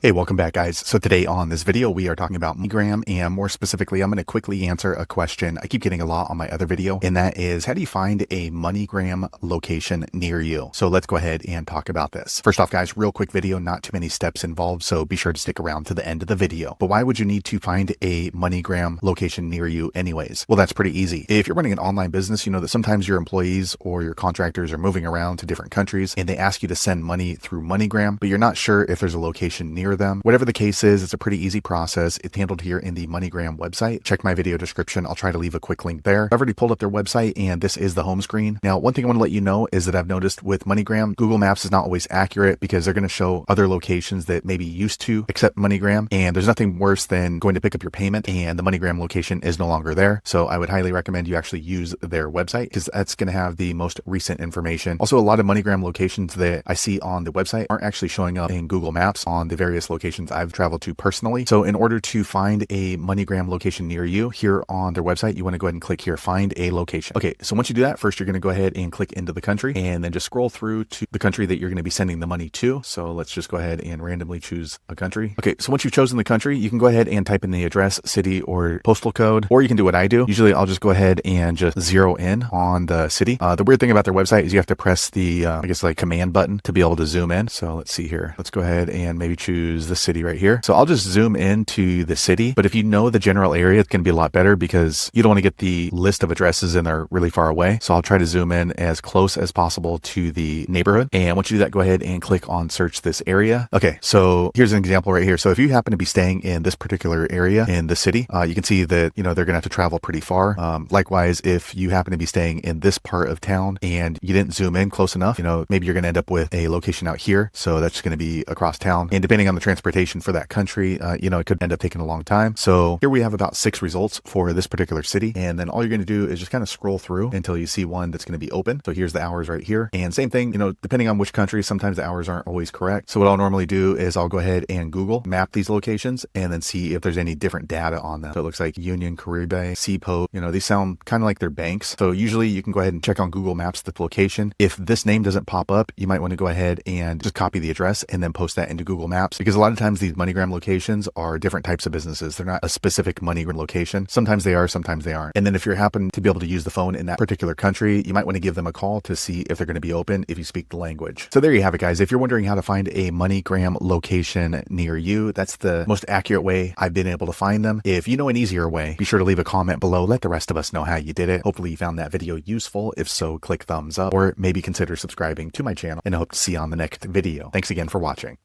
Hey, welcome back, guys. So today on this video, we are talking about MoneyGram, and more specifically, I'm going to quickly answer a question I keep getting a lot on my other video, and that is, how do you find a MoneyGram location near you? So let's go ahead and talk about this. First off, guys, real quick video, not too many steps involved, so be sure to stick around to the end of the video. But why would you need to find a MoneyGram location near you anyways? Well, that's pretty easy. If you're running an online business, you know that sometimes your employees or your contractors are moving around to different countries, and they ask you to send money through MoneyGram, but you're not sure if there's a location near them. Whatever the case is, it's a pretty easy process. It's handled here in the MoneyGram website. Check my video description. I'll try to leave a quick link there. I've already pulled up their website, and this is the home screen. Now, one thing I want to let you know is that I've noticed with MoneyGram, Google Maps is not always accurate because they're going to show other locations that maybe used to accept MoneyGram, and there's nothing worse than going to pick up your payment and the MoneyGram location is no longer there. So I would highly recommend you actually use their website because that's going to have the most recent information. Also, a lot of MoneyGram locations that I see on the website aren't actually showing up in Google Maps on the various locations I've traveled to personally. So in order to find a MoneyGram location near you here on their website, you want to go ahead and click here, find a location. Okay, so once you do that, first you're going to go ahead and click into the country and then just scroll through to the country that you're going to be sending the money to. So let's just go ahead and randomly choose a country. Okay, so once you've chosen the country, you can go ahead and type in the address, city, or postal code, or you can do what I do. Usually I'll just go ahead and just zero in on the city. The weird thing about their website is you have to press the, I guess like command button to be able to zoom in. So let's see here. Let's go ahead and maybe choose the city right here. So I'll just zoom into the city, but if you know the general area, it's going to be a lot better because you don't want to get the list of addresses and they're really far away. So I'll try to zoom in as close as possible to the neighborhood. And once you do that, go ahead and click on search this area. Okay, so here's an example right here. So if you happen to be staying in this particular area in the city, you can see that, you know, they're going to have to travel pretty far. Likewise, if you happen to be staying in this part of town and you didn't zoom in close enough, you know, maybe you're going to end up with a location out here. So that's going to be across town. And depending on the transportation for that country, you know, it could end up taking a long time. So here we have about 6 results for this particular city. And then all you're going to do is just kind of scroll through until you see one that's going to be open. So here's the hours right here. And same thing, you know, depending on which country, sometimes the hours aren't always correct. So what I'll normally do is I'll go ahead and Google map these locations and then see if there's any different data on them. So it looks like Union, Caribe, Seapost, you know, these sound kind of like they're banks. So usually you can go ahead and check on Google Maps the location. If this name doesn't pop up, you might want to go ahead and just copy the address and then post that into Google Maps, because a lot of times these MoneyGram locations are different types of businesses. They're not a specific MoneyGram location. Sometimes they are, sometimes they aren't. And then if you happen to be able to use the phone in that particular country, you might want to give them a call to see if they're going to be open if you speak the language. So there you have it, guys. If you're wondering how to find a MoneyGram location near you, that's the most accurate way I've been able to find them. If you know an easier way, be sure to leave a comment below. Let the rest of us know how you did it. Hopefully you found that video useful. If so, click thumbs up or maybe consider subscribing to my channel, and I hope to see you on the next video. Thanks again for watching.